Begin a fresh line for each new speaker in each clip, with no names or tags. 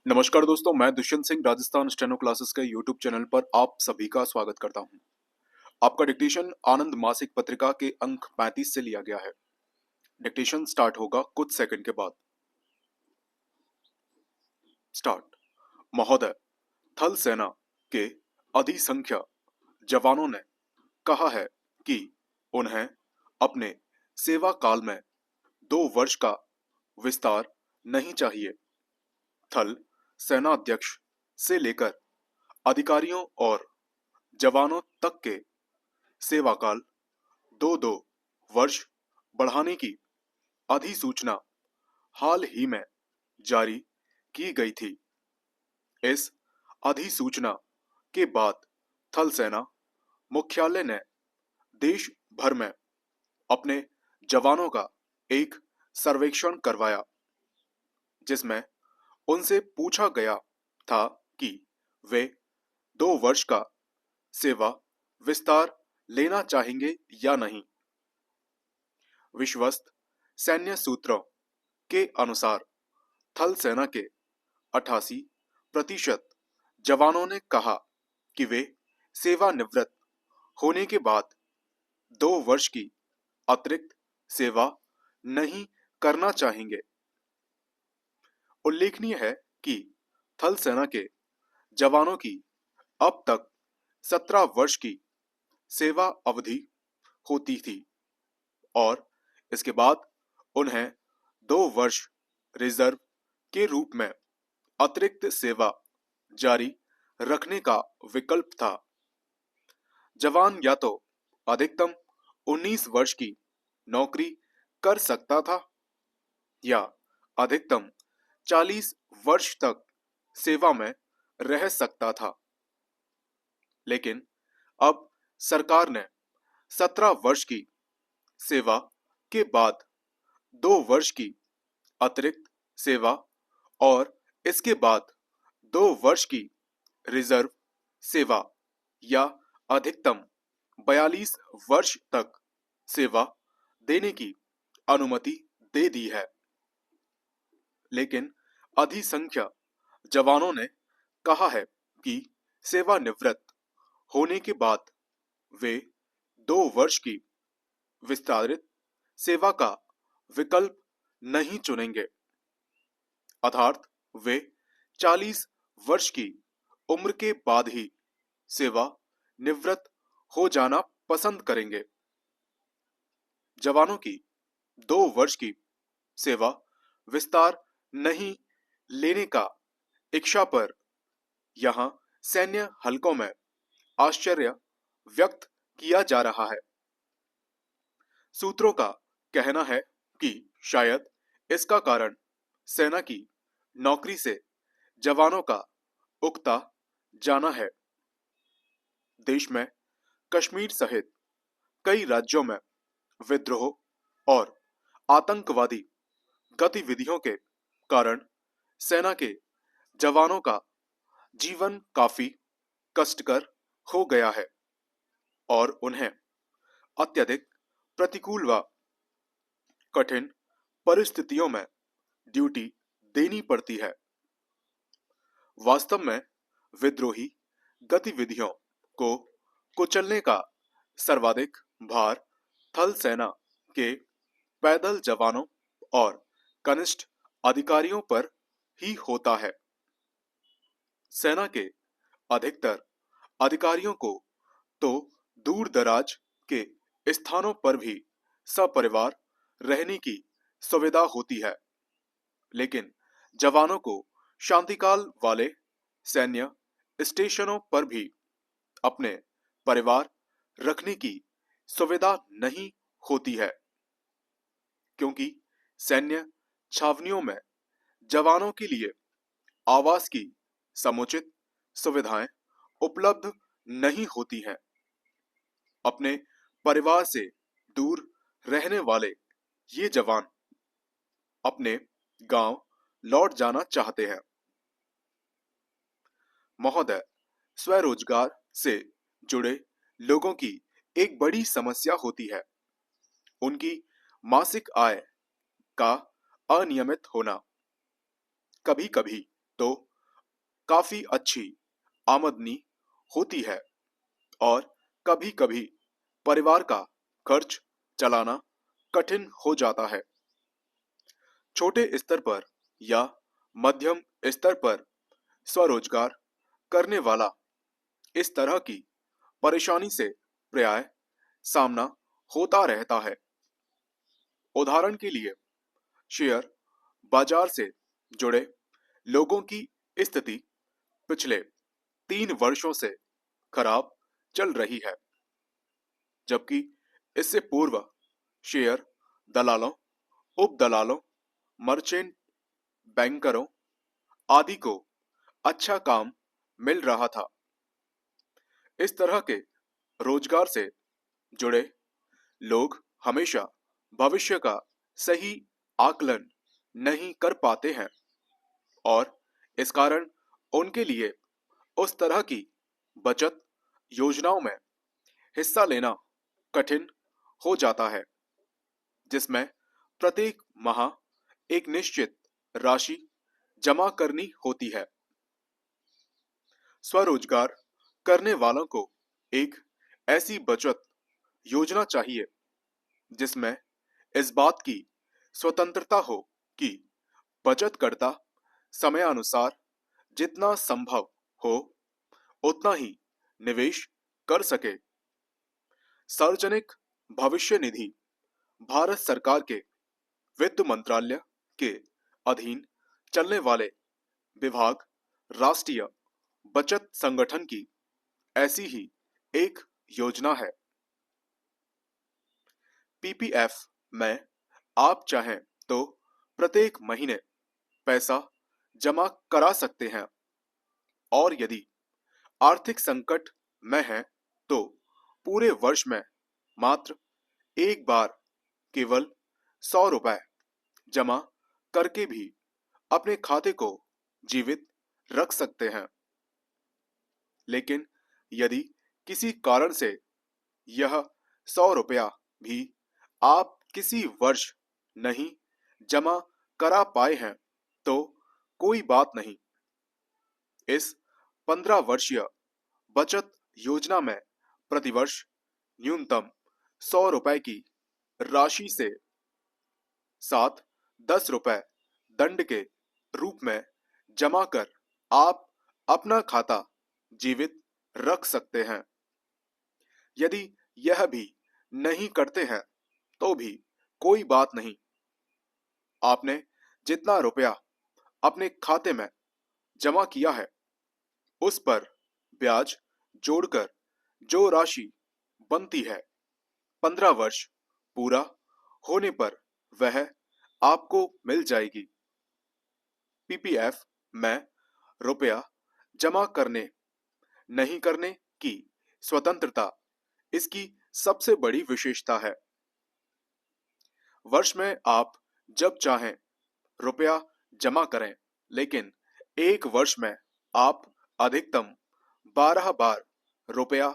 नमस्कार दोस्तों, मैं दुष्यंत सिंह राजस्थान स्टेनो क्लासेस के यूट्यूब चैनल पर आप सभी का स्वागत करता हूं। आपका डिक्टेशन आनंद मासिक पत्रिका के अंक 35 से लिया गया है। डिक्टेशन स्टार्ट होगा कुछ सेकंड के बाद। स्टार्ट। महोदय, थल सेना के अधिसंख्य जवानों ने कहा है कि उन्हें अपने सेवा काल में 2 वर्ष का विस्तार नहीं चाहिए। थल सेनाध्यक्ष से लेकर अधिकारियों और जवानों तक के सेवाकाल 2-2 वर्ष बढ़ाने की अधिसूचना हाल ही में जारी की गई थी। इस अधिसूचना के बाद थल सेना मुख्यालय ने देश भर में अपने जवानों का एक सर्वेक्षण करवाया, जिसमें उनसे पूछा गया था कि वे 2 वर्ष का सेवा विस्तार लेना चाहेंगे या नहीं। विश्वस्त सैन्य सूत्रों के अनुसार थल सेना के 88% जवानों ने कहा कि वे सेवानिवृत्त होने के बाद 2 वर्ष की अतिरिक्त सेवा नहीं करना चाहेंगे। उल्लेखनीय है कि थल सेना के जवानों की अब तक 17 वर्ष की सेवा अवधि होती थी और इसके बाद उन्हें 2 वर्ष रिजर्व के रूप में अतिरिक्त सेवा जारी रखने का विकल्प था। जवान या तो अधिकतम 19 वर्ष की नौकरी कर सकता था या अधिकतम 40 वर्ष तक सेवा में रह सकता था, लेकिन अब सरकार ने 17 वर्ष की सेवा के बाद 2 वर्ष की अतिरिक्त सेवा और इसके बाद 2 वर्ष की रिजर्व सेवा या अधिकतम 42 वर्ष तक सेवा देने की अनुमति दे दी है। लेकिन अधिसंख्य जवानों ने कहा है कि सेवानिवृत्त होने के बाद वे 2 वर्ष की विस्तारित सेवा का विकल्प नहीं चुनेंगे, अर्थात वे 40 वर्ष की उम्र के बाद ही सेवा निवृत्त हो जाना पसंद करेंगे। जवानों की 2 वर्ष की सेवा विस्तार नहीं लेने का इच्छा पर यहां सैन्य हलकों में आश्चर्य व्यक्त किया जा रहा है। सूत्रों का कहना है कि शायद इसका कारण सेना की नौकरी से जवानों का उकता जाना है। देश में कश्मीर सहित कई राज्यों में विद्रोह और आतंकवादी गतिविधियों के कारण सेना के जवानों का जीवन काफी कष्टकर हो गया है और उन्हें अत्यधिक प्रतिकूल व कठिन परिस्थितियों में ड्यूटी देनी पड़ती है। वास्तव में विद्रोही गतिविधियों को कुचलने का सर्वाधिक भार थल सेना के पैदल जवानों और कनिष्ठ अधिकारियों पर ही होता है। सेना के अधिकतर अधिकारियों को तो दूर दराज के स्थानों पर भी सपरिवार रहने की सुविधा होती है, लेकिन जवानों को शांतिकाल वाले सैन्य स्टेशनों पर भी अपने परिवार रखने की सुविधा नहीं होती है, क्योंकि सैन्य छावनियों में जवानों के लिए आवास की समुचित सुविधाएं उपलब्ध नहीं होती हैं। अपने परिवार से दूर रहने वाले ये जवान अपने गांव लौट जाना चाहते हैं। महोदय, स्वरोजगार से जुड़े लोगों की एक बड़ी समस्या होती है उनकी मासिक आय का अनियमित होना। कभी कभी तो काफी अच्छी आमदनी होती है और कभी कभी परिवार का खर्च चलाना कठिन हो जाता है। छोटे स्तर पर या मध्यम स्तर पर स्वरोजगार करने वाला इस तरह की परेशानी से प्राय सामना होता रहता है। उदाहरण के लिए शेयर बाजार से जुड़े लोगों की स्थिति पिछले 3 वर्षों से खराब चल रही है, जबकि इससे पूर्व शेयर दलालों, उप दलालों, मर्चेंट बैंकरों आदि को अच्छा काम मिल रहा था। इस तरह के रोजगार से जुड़े लोग हमेशा भविष्य का सही आकलन नहीं कर पाते हैं और इस कारण उनके लिए उस तरह की बचत योजनाओं में हिस्सा लेना कठिन हो जाता है जिसमें प्रत्येक माह एक निश्चित राशि जमा करनी होती है। स्वरोजगार करने वालों को एक ऐसी बचत योजना चाहिए जिसमें इस बात की स्वतंत्रता हो कि बचतकर्ता समयानुसार जितना संभव हो उतना ही निवेश कर सके। सार्वजनिक भविष्य निधि भारत सरकार के वित्त मंत्रालय के अधीन चलने वाले विभाग राष्ट्रीय बचत संगठन की ऐसी ही एक योजना है। पीपीएफ में आप चाहें तो प्रत्येक महीने पैसा जमा करा सकते हैं और यदि आर्थिक संकट में हैं तो पूरे वर्ष में मात्र एक बार केवल 100 रुपए जमा करके भी अपने खाते को जीवित रख सकते हैं। लेकिन यदि किसी कारण से यह 100 रुपया भी आप किसी वर्ष नहीं जमा करा पाए हैं तो कोई बात नहीं। इस 15 वर्षीय बचत योजना में प्रतिवर्ष न्यूनतम 100 रुपए की राशि से साथ 10 रुपए दंड के रूप में जमा कर आप अपना खाता जीवित रख सकते हैं। यदि यह भी नहीं करते हैं तो भी कोई बात नहीं। आपने जितना रुपया अपने खाते में जमा किया है उस पर ब्याज जोड़कर जो राशि बनती है 15 वर्ष पूरा होने पर वह आपको मिल जाएगी। पीपीएफ में रुपया जमा करने नहीं करने की स्वतंत्रता इसकी सबसे बड़ी विशेषता है। वर्ष में आप जब चाहें रुपया जमा करें, लेकिन एक वर्ष में आप अधिकतम 12 बार रुपया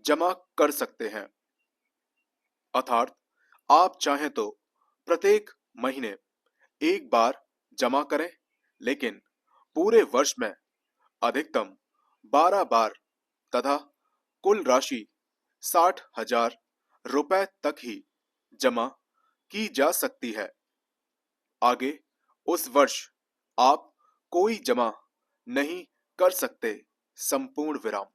जमा कर सकते हैं। अर्थात आप चाहें तो प्रत्येक महीने एक बार जमा करें, लेकिन पूरे वर्ष में अधिकतम 12 बार तथा कुल राशि 60,000 रुपए तक ही जमा की जा सकती है। आगे उस वर्ष आप कोई जमा नहीं कर सकते। संपूर्ण विराम।